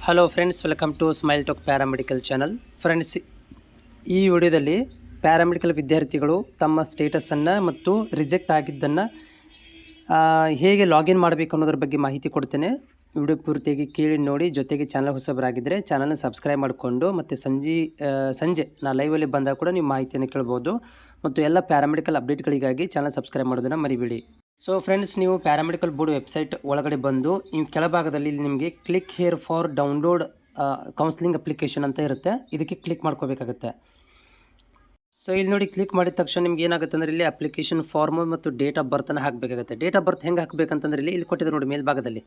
Hello friends, welcome to smile talk paramedical channel. Friends, ಈ ವಿಡಿಯೋದಲ್ಲಿ paramedical ವಿದ್ಯಾರ್ಥಿಗಳು ತಮ್ಮ ಸ್ಟೇಟಸನ್ನು ಮತ್ತು ರಿಜೆಕ್ಟ್ ಆಗಿದ್ದನ್ನು ಹೇಗೆ ಲಾಗಿನ್ ಮಾಡಬೇಕು ಅನ್ನೋದ್ರ ಬಗ್ಗೆ ಮಾಹಿತಿ ಕೊಡ್ತೇನೆ. ವಿಡಿಯೋ ಪೂರ್ತಿಯಾಗಿ ಕೇಳಿ ನೋಡಿ. ಜೊತೆಗೆ ಚಾನಲ್ ಹೊಸಬರಾಗಿದ್ದರೆ ಚಾನಲ್ನ ಸಬ್ಸ್ಕ್ರೈಬ್ ಮಾಡಿಕೊಂಡು ಮತ್ತು ಸಂಜೆ ನಾ ಲೈವಲ್ಲಿ ಬಂದಾಗ ಕೂಡ ನೀವು ಮಾಹಿತಿಯನ್ನು ಕೇಳ್ಬೋದು. ಮತ್ತು ಎಲ್ಲ ಪ್ಯಾರಾಮೆಡಿಕಲ್ ಅಪ್ಡೇಟ್ಗಳಿಗಾಗಿ ಚಾನಲ್ ಸಬ್ಸ್ಕ್ರೈಬ್ ಮಾಡೋದನ್ನು ಮರಿಬೇಡಿ. ಸೊ ಫ್ರೆಂಡ್ಸ್, ನೀವು ಪ್ಯಾರಾಮೆಡಿಕಲ್ ಬೋರ್ಡ್ ವೆಬ್ಸೈಟ್ ಒಳಗಡೆ ಬಂದು ಈ ಕೆಳಭಾಗದಲ್ಲಿ ನಿಮಗೆ click hair for download counselling application ಅಂತ ಇರುತ್ತೆ. ಇದಕ್ಕೆ ಕ್ಲಿಕ್ ಮಾಡ್ಕೋಬೇಕಾಗುತ್ತೆ. ಸೊ ಇಲ್ಲಿ ನೋಡಿ, ಕ್ಲಿಕ್ ಮಾಡಿದ ತಕ್ಷಣ ನಿಮ್ಗೆ ಏನಾಗುತ್ತೆ ಅಂದರೆ ಇಲ್ಲಿ ಅಪ್ಲಿಕೇಶನ್ ಫಾರ್ಮು ಮತ್ತು ಡೇಟ್ ಆಫ್ ಬರ್ತನ್ನು ಹಾಕಬೇಕಾಗುತ್ತೆ. ಡೇಟ್ ಆಫ್ ಬರ್ತ್ ಹೆಂಗೆ ಹಾಕಬೇಕಂತಂದ್ರೆ ಇಲ್ಲಿ ಕೊಟ್ಟಿದ್ದಾರೆ ನೋಡಿ, ಮೇಲ್ಭಾಗದಲ್ಲಿ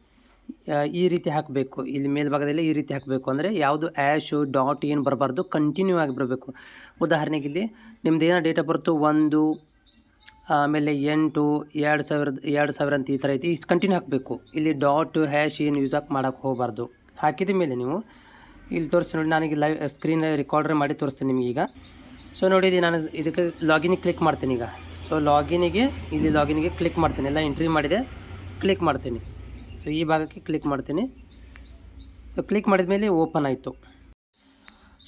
ಈ ರೀತಿ ಹಾಕಬೇಕು. ಇಲ್ಲಿ ಮೇಲ್ಭಾಗದಲ್ಲಿ ಈ ರೀತಿ ಹಾಕಬೇಕು ಅಂದರೆ ಯಾವುದು ಆ್ಯಶು ಡಾಟ್ ಏನು ಬರಬಾರ್ದು, ಕಂಟಿನ್ಯೂ ಆಗಿ ಬರಬೇಕು. ಉದಾಹರಣೆಗೆ ಇಲ್ಲಿ ನಿಮ್ದು ಏನೋ ಡೇಟ್ ಆಫ್ ಬರ್ತು 1 ಆಮೇಲೆ 8 2000 ಅಂತ ಈ ಥರ ಐತಿ. ಇಷ್ಟು ಕಂಟಿನ್ಯೂ ಹಾಕಬೇಕು. ಇಲ್ಲಿ ಡಾಟ್ ಹ್ಯಾಶ್ ಏನು ಯೂಸ್ ಮಾಡೋಕ್ಕೆ ಹೋಗಬಾರ್ದು. ಹಾಕಿದ ಮೇಲೆ ನೀವು ಇಲ್ಲಿ ತೋರಿಸಿ ನೋಡಿ, ನನಗೆ ಲೈವ್ ಸ್ಕ್ರೀನ್ ರೆಕಾರ್ಡರ್ ಮಾಡಿ ತೋರಿಸ್ತೀನಿ ನಿಮಗೆ ಈಗ. ಸೊ ನೋಡಿ, ನಾನು ಇದಕ್ಕೆ ಲಾಗಿನಿಗೆ ಕ್ಲಿಕ್ ಮಾಡ್ತೀನಿ ಈಗ. ಸೊ ಇಲ್ಲಿ ಲಾಗಿನಿಗೆ ಕ್ಲಿಕ್ ಮಾಡ್ತೀನಿ. ಎಲ್ಲ ಎಂಟ್ರಿ ಮಾಡಿದೆ, ಕ್ಲಿಕ್ ಮಾಡ್ತೀನಿ. ಸೊ ಈ ಭಾಗಕ್ಕೆ ಕ್ಲಿಕ್ ಮಾಡ್ತೀನಿ. ಸೊ ಕ್ಲಿಕ್ ಮಾಡಿದ ಮೇಲೆ ಓಪನ್ ಆಯಿತು.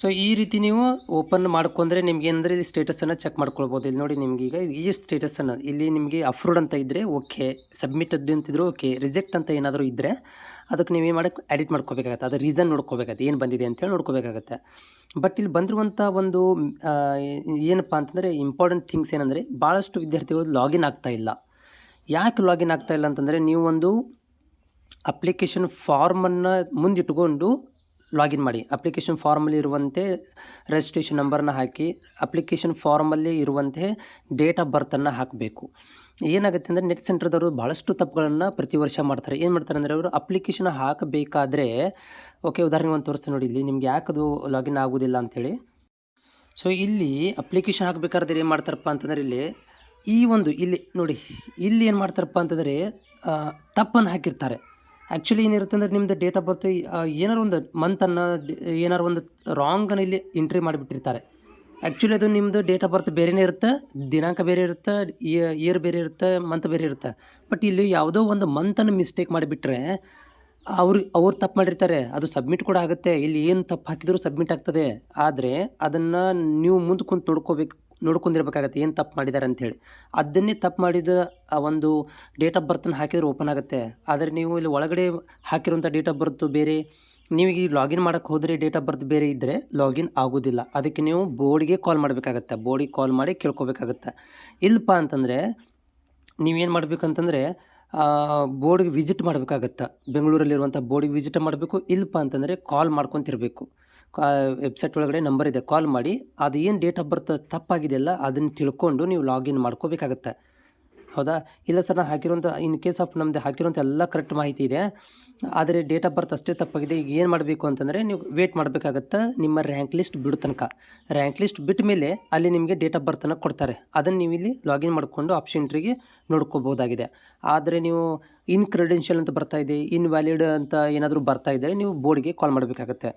ಸೊ ಈ ರೀತಿ ನೀವು ಓಪನ್ ಮಾಡ್ಕೊಂಡ್ರೆ ನಿಮ್ಗೆ ಏನಂದರೆ ಇಲ್ಲಿ ಸ್ಟೇಟಸನ್ನು ಚೆಕ್ ಮಾಡ್ಕೊಳ್ಬೋದು. ಇಲ್ಲಿ ನೋಡಿ, ನಿಮ್ಗೆ ಈಗ ಈ ಸ್ಟೇಟಸನ್ನು ಇಲ್ಲಿ ನಿಮಗೆ ಅಪ್ರೂವ್ಡ್ ಅಂತ ಇದ್ದರೆ ಓಕೆ, ಸಬ್ಮಿಟ್ ಅಂತಿದ್ರು ಓಕೆ, ರಿಜೆಕ್ಟ್ ಅಂತ ಏನಾದರೂ ಇದ್ದರೆ ಅದಕ್ಕೆ ನೀವು ಏನು ಮಾಡೋಕ್ಕೆ ಎಡಿಟ್ ಮಾಡ್ಕೋಬೇಕಾಗತ್ತೆ. ಅದು ರೀಸನ್ ನೋಡ್ಕೋಬೇಕಾಗತ್ತೆ, ಏನು ಬಂದಿದೆ ಅಂತೇಳಿ ನೋಡ್ಕೋಬೇಕಾಗತ್ತೆ. ಬಟ್ ಇಲ್ಲಿ ಬಂದಿರುವಂಥ ಒಂದು ಏನಪ್ಪ ಅಂತಂದರೆ ಇಂಪಾರ್ಟೆಂಟ್ ಥಿಂಗ್ಸ್ ಏನಂದರೆ, ಭಾಳಷ್ಟು ವಿದ್ಯಾರ್ಥಿಗಳು ಲಾಗಿನ್ ಆಗ್ತಾಯಿಲ್ಲ. ಯಾಕೆ ಲಾಗಿನ್ ಆಗ್ತಾಯಿಲ್ಲ ಅಂತಂದರೆ, ನೀವು ಒಂದು ಅಪ್ಲಿಕೇಶನ್ ಫಾರ್ಮನ್ನು ಮುಂದಿಟ್ಕೊಂಡು ಲಾಗಿನ್ ಮಾಡಿ. ಅಪ್ಲಿಕೇಶನ್ ಫಾರ್ಮಲ್ಲಿ ಇರುವಂತೆ ರಿಜಿಸ್ಟ್ರೇಷನ್ ನಂಬರನ್ನ ಹಾಕಿ, ಅಪ್ಲಿಕೇಶನ್ ಫಾರ್ಮಲ್ಲಿ ಇರುವಂತೆ ಡೇಟ್ ಆಫ್ ಬರ್ತನ್ನು ಹಾಕಬೇಕು. ಏನಾಗುತ್ತೆ ಅಂದರೆ, ನೆಟ್ ಸೆಂಟರ್ದವರು ಭಾಳಷ್ಟು ತಪ್ಪುಗಳನ್ನು ಪ್ರತಿ ವರ್ಷ ಮಾಡ್ತಾರೆ. ಏನು ಮಾಡ್ತಾರೆ ಅಂದರೆ, ಅವರು ಅಪ್ಲಿಕೇಶನ್ ಹಾಕಬೇಕಾದ್ರೆ ಓಕೆ, ಉದಾಹರಣೆ ಒಂದು ತೋರಿಸ್ತೀನಿ ನೋಡಿ. ಇಲ್ಲಿ ನಿಮ್ಗೆ ಯಾಕದು ಲಾಗಿನ್ ಆಗೋದಿಲ್ಲ ಅಂಥೇಳಿ. ಸೊ ಇಲ್ಲಿ ಅಪ್ಲಿಕೇಶನ್ ಹಾಕಬೇಕಾದ್ರೆ ಏನು ಮಾಡ್ತಾರಪ್ಪ ಅಂತಂದರೆ, ಇಲ್ಲಿ ನೋಡಿ, ಇಲ್ಲಿ ಏನು ಮಾಡ್ತಾರಪ್ಪ ಅಂತಂದರೆ ತಪ್ಪನ್ನು ಹಾಕಿರ್ತಾರೆ. ಆ್ಯಕ್ಚುಲಿ ಏನಿರುತ್ತೆ ಅಂದರೆ, ನಿಮ್ಮದು ಡೇಟ್ ಆಫ್ ಬರ್ತ್ ಏನಾರು ಒಂದು ಮಂತನ್ನು ಏನಾರು ಒಂದು ರಾಂಗನ್ನು ಇಲ್ಲಿ ಎಂಟ್ರಿ ಮಾಡಿಬಿಟ್ಟಿರ್ತಾರೆ. ಆ್ಯಕ್ಚುಲಿ ಅದು ನಿಮ್ಮದು ಡೇಟ್ ಆಫ್ ಬರ್ತ್ ಬೇರೆಯೇ ಇರುತ್ತೆ, ದಿನಾಂಕ ಬೇರೆ ಇರುತ್ತೆ, ಇಯರ್ ಬೇರೆ ಇರುತ್ತೆ, ಮಂತ್ ಬೇರೆ ಇರುತ್ತೆ. ಬಟ್ ಇಲ್ಲಿ ಯಾವುದೋ ಒಂದು ಮಂತನ್ನು ಮಿಸ್ಟೇಕ್ ಮಾಡಿಬಿಟ್ರೆ ಅವ್ರು ತಪ್ಪು ಮಾಡಿರ್ತಾರೆ. ಅದು ಸಬ್ಮಿಟ್ ಕೂಡ ಆಗುತ್ತೆ. ಇಲ್ಲಿ ಏನು ತಪ್ಪು ಹಾಕಿದರೂ ಸಬ್ಮಿಟ್ ಆಗ್ತದೆ. ಆದರೆ ಅದನ್ನು ನೀವು ಮುಂದೆ ಕುಂತು ನೋಡ್ಕೊಂಡಿರ್ಬೇಕಾಗತ್ತೆ, ಏನು ತಪ್ಪು ಮಾಡಿದ್ದಾರೆ ಅಂಥೇಳಿ. ಅದನ್ನೇ ತಪ್ಪು ಮಾಡಿದ ಆ ಒಂದು ಡೇಟ್ ಆಫ್ ಬರ್ತನ್ನು ಹಾಕಿದರೆ ಓಪನ್ ಆಗುತ್ತೆ. ಆದರೆ ನೀವು ಇಲ್ಲಿ ಒಳಗಡೆ ಹಾಕಿರುವಂಥ ಡೇಟ್ ಆಫ್ ಬರ್ತು ಬೇರೆ, ನೀವೀಗ ಲಾಗಿನ್ ಮಾಡೋಕ್ಕೆ ಹೋದರೆ ಡೇಟ್ ಆಫ್ ಬರ್ತ್ ಬೇರೆ ಇದ್ದರೆ ಲಾಗಿನ್ ಆಗೋದಿಲ್ಲ. ಅದಕ್ಕೆ ನೀವು ಬೋರ್ಡಿಗೆ ಕಾಲ್ ಮಾಡಬೇಕಾಗತ್ತೆ. ಬೋರ್ಡಿಗೆ ಕಾಲ್ ಮಾಡಿ ಕೇಳ್ಕೊಬೇಕಾಗತ್ತೆ. ಇಲ್ಲಪ್ಪ ಅಂತಂದರೆ ನೀವೇನು ಮಾಡಬೇಕಂತಂದರೆ ಬೋರ್ಡ್ಗೆ ವಿಸಿಟ್ ಮಾಡಬೇಕಾಗತ್ತೆ. ಬೆಂಗಳೂರಲ್ಲಿರುವಂಥ ಬೋರ್ಡಿಗೆ ವಿಸಿಟ್ ಮಾಡಬೇಕು. ಇಲ್ಲಪ್ಪ ಅಂತಂದರೆ ಕಾಲ್ ಮಾಡ್ಕೊತಿರ್ಬೇಕು. ವೆಬ್ಸೈಟ್ ಒಳಗಡೆ ನಂಬರ್ ಇದೆ, ಕಾಲ್ ಮಾಡಿ ಅದು ಏನು ಡೇಟ್ ಆಫ್ ಬರ್ತ್ ತಪ್ಪಾಗಿದೆಯಲ್ಲ ಅದನ್ನು ತಿಳ್ಕೊಂಡು ನೀವು ಲಾಗಿನ್ ಮಾಡ್ಕೋಬೇಕಾಗತ್ತೆ. ಹೌದಾ? ಇಲ್ಲ ಸರ್, ನಾನು ಹಾಕಿರುವಂಥ ಇನ್ ಕೇಸ್ ಆಫ್ ನಮ್ಮದು ಹಾಕಿರುವಂಥ ಎಲ್ಲ ಕರೆಕ್ಟ್ ಮಾಹಿತಿ ಇದೆ, ಆದರೆ ಡೇಟ್ ಆಫ್ ಬರ್ತ್ ಅಷ್ಟೇ ತಪ್ಪಾಗಿದೆ. ಈಗ ಏನು ಮಾಡಬೇಕು ಅಂತಂದರೆ, ನೀವು ವೇಟ್ ಮಾಡಬೇಕಾಗತ್ತೆ ನಿಮ್ಮ ರ್ಯಾಂಕ್ ಲಿಸ್ಟ್ ಬಿಡೋ ತನಕ. ರ್ಯಾಂಕ್ ಲಿಸ್ಟ್ ಬಿಟ್ಟ ಮೇಲೆ ಅಲ್ಲಿ ನಿಮಗೆ ಡೇಟ್ ಆಫ್ ಬರ್ತನ್ನು ಕೊಡ್ತಾರೆ. ಅದನ್ನು ನೀವು ಇಲ್ಲಿ ಲಾಗಿನ್ ಮಾಡಿಕೊಂಡು ಆಪ್ಷನ್ ಎಂಟ್ರಿಗೆ ನೋಡ್ಕೋಬೋದಾಗಿದೆ. ಆದರೆ ನೀವು ಇನ್ ಕ್ರೆಡೆನ್ಷಿಯಲ್ ಅಂತ ಬರ್ತಾ ಇದೆ, ಇನ್ವ್ಯಾಲಿಡ್ ಅಂತ ಏನಾದರೂ ಬರ್ತಾ ಇದ್ದರೆ ನೀವು ಬೋರ್ಡ್ಗೆ ಕಾಲ್ ಮಾಡಬೇಕಾಗತ್ತೆ.